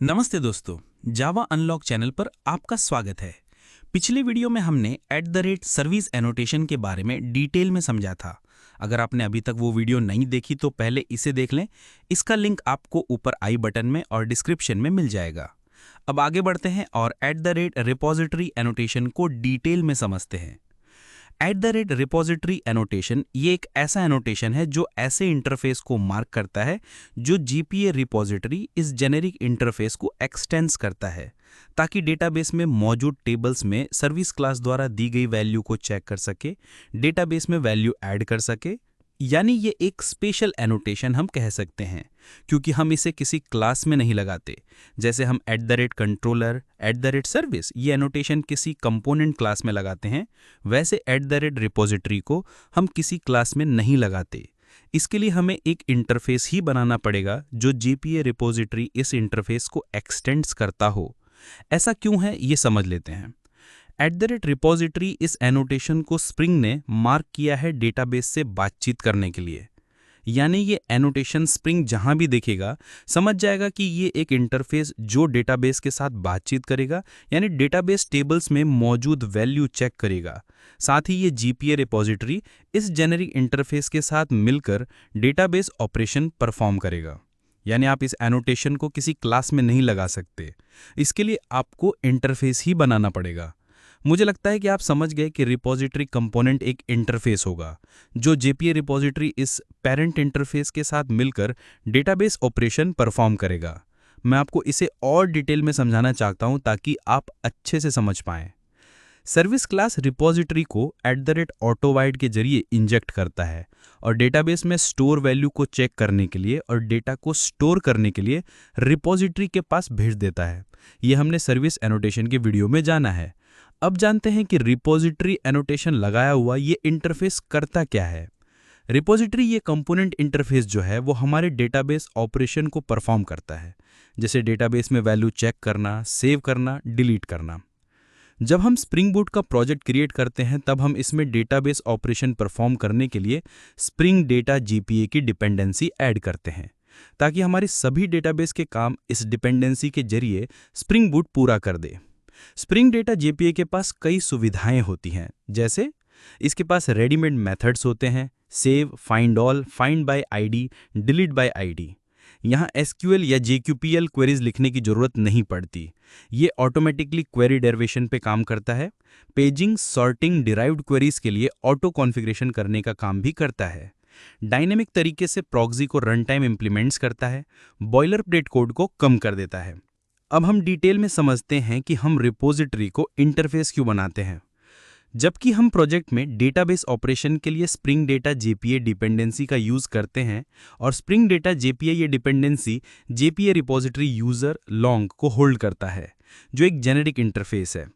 नमस्ते दोस्तों, जावा unlock channel पर आपका स्वागत है। पिछले वीडियो में हमने @सर्विस एनोटेशन के बारे में डिटेल में समझा था। अगर आपने अभी तक वो वीडियो नहीं देखी तो पहले इसे देख लें। इसका लिंक आपको ऊपर आई बटन में और डिस्क्रिप्शन में मिल जाएगा। अब आगे बढ़ते हैं और @रिपोजिटरी एनोटेशन को डिटेल में समझते हैं। रिपोजिटरी एनोटेशन ये एक ऐसा एनोटेशन है जो ऐसे इंटरफेस को मार्क करता है जो जीपीए रिपोजिटरी इस जेनेरिक इंटरफेस को एक्सटेंस करता है, ताकि डेटाबेस में मौजूद टेबल्स में सर्विस क्लास द्वारा दी गई वैल्यू को चेक कर सके, डेटाबेस में वैल्यू ऐड कर सके। यानी ये एक स्पेशल एनोटेशन हम कह सकते हैं, क्योंकि हम इसे किसी क्लास में नहीं लगाते। जैसे हम @कंट्रोलर, @सर्विस ये एनोटेशन किसी कंपोनेंट क्लास में लगाते हैं, वैसे @रिपोजिटरी को हम किसी क्लास में नहीं लगाते। इसके लिए हमें एक इंटरफेस ही बनाना पड़ेगा जो जीपीए रिपोजिटरी इस इंटरफेस को एक्सटेंड्स करता हो। ऐसा क्यों है ये समझ लेते हैं। रिपोजिटरी इस एनोटेशन को स्प्रिंग ने मार्क किया है डेटाबेस से बातचीत करने के लिए। यानी ये एनोटेशन स्प्रिंग जहां भी देखेगा समझ जाएगा कि ये एक इंटरफेस जो डेटाबेस के साथ बातचीत करेगा, यानी डेटाबेस टेबल्स में मौजूद वैल्यू चेक करेगा। साथ ही ये जीपीए रिपोजिटरी इस जेनेरिक इंटरफेस के साथ मिलकर डेटाबेस ऑपरेशन परफॉर्म करेगा। यानी आप इस एनोटेशन को किसी क्लास में नहीं लगा सकते। इसके लिए आपको इंटरफेस ही बनाना पड़ेगा। मुझे लगता है कि आप समझ गए कि रिपोजिटरी कंपोनेंट एक इंटरफेस होगा जो जेपीए रिपोजिटरी इस पेरेंट इंटरफेस के साथ मिलकर डेटाबेस ऑपरेशन परफॉर्म करेगा। मैं आपको इसे और डिटेल में समझाना चाहता हूं ताकि आप अच्छे से समझ पाएं। सर्विस क्लास रिपोजिटरी को @ऑटोवाइड के जरिए इंजेक्ट करता है और डेटाबेस में स्टोर वैल्यू को चेक करने के लिए और डेटा को स्टोर करने के लिए रिपोजिटरी के पास भेज देता है। यह हमने सर्विस एनोटेशन के वीडियो में जाना है। अब जानते हैं कि रिपोजिटरी एनोटेशन लगाया हुआ ये इंटरफेस करता क्या है। रिपोजिटरी ये कंपोनेंट इंटरफेस जो है वो हमारे डेटाबेस ऑपरेशन को परफॉर्म करता है, जैसे डेटाबेस में वैल्यू चेक करना, सेव करना, डिलीट करना। जब हम स्प्रिंग बूट का प्रोजेक्ट क्रिएट करते हैं तब हम इसमें डेटाबेस ऑपरेशन परफॉर्म करने के लिए स्प्रिंग डेटा जीपीए की डिपेंडेंसी ऐड करते हैं, ताकि हमारी सभी डेटाबेस के काम इस डिपेंडेंसी के जरिए स्प्रिंग बूट पूरा कर दे। स्प्रिंग डेटा जेपीए के पास कई सुविधाएं होती हैं, जैसे इसके पास रेडीमेड मेथड्स होते हैं, save, find all, find by ID, delete bye ID. यहाँ एसक्यूएल या जेक्यूपीएल क्वेरीज लिखने की जरूरत नहीं पड़ती। ये ऑटोमेटिकली क्वेरी डेरिवेशन पे काम करता है। पेजिंग, सॉर्टिंग, डिराइव्ड क्वेरीज के लिए ऑटो कॉन्फ़िगरेशन करने का काम भी करता है। डायनेमिक तरीके से प्रॉक्सी को रन टाइम इंप्लीमेंट्स करता है। बॉयलरप्लेट कोड को कम कर देता है। अब हम डिटेल में समझते हैं कि हम रिपोजिटरी को इंटरफेस क्यों बनाते हैं। जबकि हम प्रोजेक्ट में डेटाबेस ऑपरेशन के लिए स्प्रिंग डेटा जेपीए डिपेंडेंसी का यूज करते हैं और स्प्रिंग डेटा जेपीए ये dependency JPA repository user long को होल्ड करता है, जो एक जेनेरिक इंटरफेस है।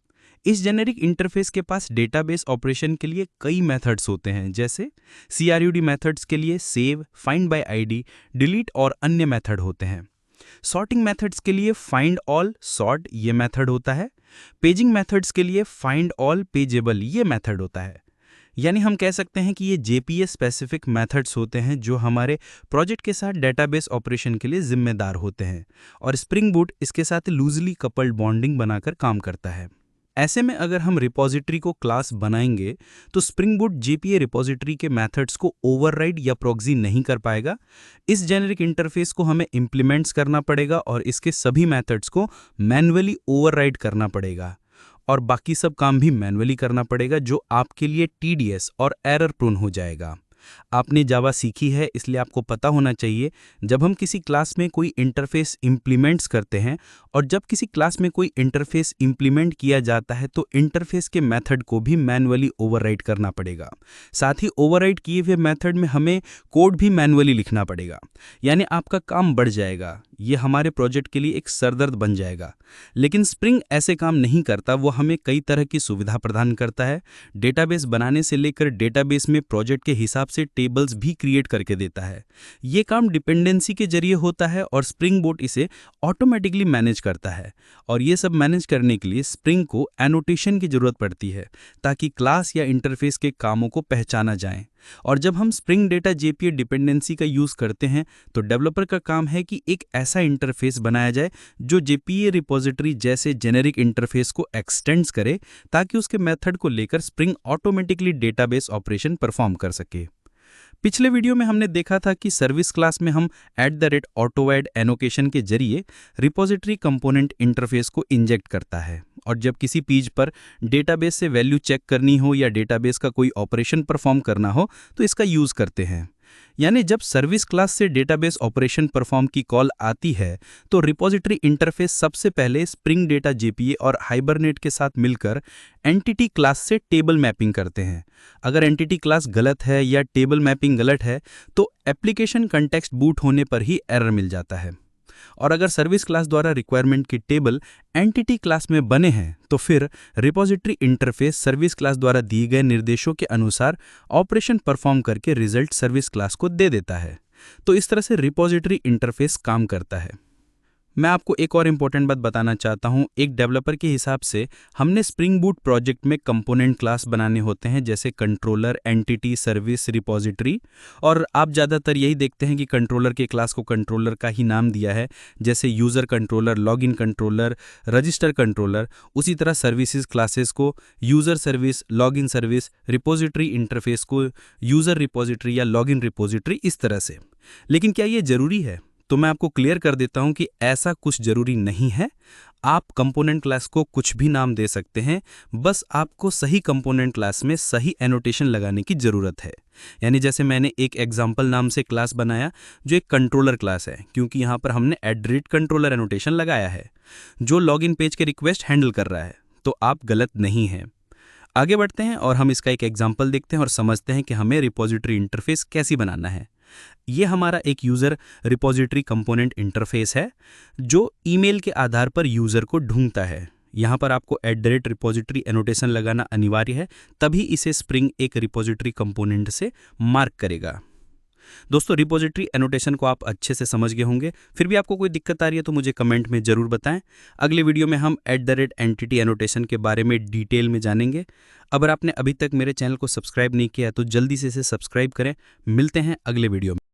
इस जेनेरिक इंटरफेस के पास डेटाबेस ऑपरेशन के लिए कई मेथड्स होते हैं, जैसे CRUD मेथड्स के लिए save, find by ID, delete और अन्य मेथड होते हैं। सॉर्टिंग मेथड्स के लिए फाइंड ऑल, सॉर्ट ये मेथड होता है। पेजिंग मेथड्स के लिए फाइंड ऑल, पेजेबल ये मेथड होता है। यानी हम कह सकते हैं कि ये जेपीए स्पेसिफिक मेथड्स होते हैं जो हमारे प्रोजेक्ट के साथ डेटाबेस ऑपरेशन के लिए जिम्मेदार होते हैं, और स्प्रिंग बूट इसके साथ लूजली कपल्ड बॉन्डिंग बनाकर काम करता है। ऐसे में अगर हम रिपोजिटरी को क्लास बनाएंगे तो स्प्रिंग बूट जेपीए रिपोजिटरी के मेथड्स को ओवरराइड या प्रॉक्सी नहीं कर पाएगा। इस जेनेरिक इंटरफेस को हमें इंप्लीमेंट्स करना पड़ेगा और इसके सभी मेथड्स को मैन्युअली ओवरराइड करना पड़ेगा, और बाकी सब काम भी मैन्युअली करना पड़ेगा, जो आपके लिए टीडीएस और एरर प्रोन हो जाएगा। आपने जावा सीखी है, इसलिए आपको पता होना चाहिए जब हम किसी क्लास में कोई इंटरफेस इंप्लीमेंट्स करते हैं और जब किसी क्लास में कोई इंटरफेस इंप्लीमेंट किया जाता है तो इंटरफेस के मेथड को भी मैन्युअली ओवरराइड करना पड़ेगा। साथ ही ओवरराइड किए हुए मेथड में हमें कोड भी मैन्युअली लिखना पड़ेगा। यानी आपका काम बढ़ जाएगा। ये हमारे प्रोजेक्ट के लिए एक सरदर्द बन जाएगा। लेकिन स्प्रिंग ऐसे काम नहीं करता। वो हमें कई तरह की सुविधा प्रदान करता है। डेटाबेस बनाने से लेकर डेटाबेस में प्रोजेक्ट के हिसाब से टेबल्स भी क्रिएट करके देता है। ये काम डिपेंडेंसी के जरिए होता है और स्प्रिंग बोट इसे ऑटोमेटिकली मैनेज करता है। और ये सब मैनेज करने के लिए स्प्रिंग को एनोटेशन की जरूरत पड़ती है, ताकि क्लास या इंटरफेस के कामों को पहचाना जाए। और जब हम स्प्रिंग डेटा जेपीए डिपेंडेंसी का यूज़ करते हैं तो डेवलपर का काम है कि एक ऐसा इंटरफेस बनाया जाए जो जेपीए रिपोजिटरी जैसे जेनेरिक इंटरफेस को एक्सटेंड्स करे ताकि उसके मेथड को लेकर spring automatically database operation perform कर सके। पिछले वीडियो में हमने देखा था कि सर्विस क्लास में हम @AutoAdd एनोकेशन के जरिए रिपोजिटरी कंपोनेंट इंटरफेस को इंजेक्ट करता है और जब किसी पेज पर डेटाबेस से वैल्यू चेक करनी हो या डेटाबेस का कोई ऑपरेशन परफॉर्म करना हो तो इसका यूज़ करते हैं। यानी जब सर्विस क्लास से डेटाबेस ऑपरेशन परफॉर्म की कॉल आती है तो रिपोजिटरी इंटरफेस सबसे पहले स्प्रिंग डेटा जेपीए और हाइबरनेट के साथ मिलकर एंटिटी क्लास से टेबल मैपिंग करते हैं। अगर एंटिटी क्लास गलत है या टेबल मैपिंग गलत है तो एप्लीकेशन कंटेक्स्ट बूट होने पर ही एरर मिल जाता है। और अगर सर्विस क्लास द्वारा रिक्वायरमेंट के टेबल एंटिटी क्लास में बने हैं तो फिर रिपोजिटरी इंटरफेस सर्विस क्लास द्वारा दिए गए निर्देशों के अनुसार ऑपरेशन परफॉर्म करके रिजल्ट सर्विस क्लास को दे देता है। तो इस तरह से रिपोजिटरी इंटरफेस काम करता है। मैं आपको एक और इम्पोर्टेंट बात बताना चाहता हूँ। एक डेवलपर के हिसाब से हमने स्प्रिंग बूट प्रोजेक्ट में कंपोनेंट क्लास बनाने होते हैं जैसे कंट्रोलर, एंटिटी, सर्विस, रिपोजिटरी। और आप ज़्यादातर यही देखते हैं कि कंट्रोलर के क्लास को कंट्रोलर का ही नाम दिया है, जैसे user controller, login controller, register controller. उसी तरह सर्विसेज क्लासेस को user service, login service, repository interface को यूज़र रिपोजिटरी या लॉगिन रिपोजिटरी, इस तरह से। लेकिन क्या ये ज़रूरी है? तो मैं आपको क्लियर कर देता हूं कि ऐसा कुछ जरूरी नहीं है। आप कंपोनेंट क्लास को कुछ भी नाम दे सकते हैं, बस आपको सही कंपोनेंट क्लास में सही एनोटेशन लगाने की ज़रूरत है। यानी जैसे मैंने एक एग्जाम्पल नाम से क्लास बनाया जो एक कंट्रोलर क्लास है, क्योंकि यहाँ पर हमने @कंट्रोलर एनोटेशन लगाया है जो लॉगिन पेज के रिक्वेस्ट हैंडल कर रहा है। तो आप गलत नहीं हैं। आगे बढ़ते हैं और हम इसका एक एग्जाम्पल देखते हैं और समझते हैं कि हमें रिपोजिटरी इंटरफेस कैसी बनाना है। ये हमारा एक यूज़र रिपोजिटरी कंपोनेंट इंटरफेस है जो ईमेल के आधार पर यूज़र को ढूंढता है। यहाँ पर आपको @रिपोजिटरी एनोटेशन लगाना अनिवार्य है, तभी इसे स्प्रिंग एक रिपोजिटरी कंपोनेंट से मार्क करेगा। दोस्तों, रिपोजिटरी एनोटेशन को आप अच्छे से समझ गए होंगे। फिर भी आपको कोई दिक्कत आ रही है तो मुझे कमेंट में ज़रूर बताएं। अगले वीडियो में हम @एंटिटी एनोटेशन के बारे में डिटेल में जानेंगे। अगर आपने अभी तक मेरे चैनल को सब्सक्राइब नहीं किया है तो जल्दी से इसे सब्सक्राइब करें। मिलते हैं अगले वीडियो में।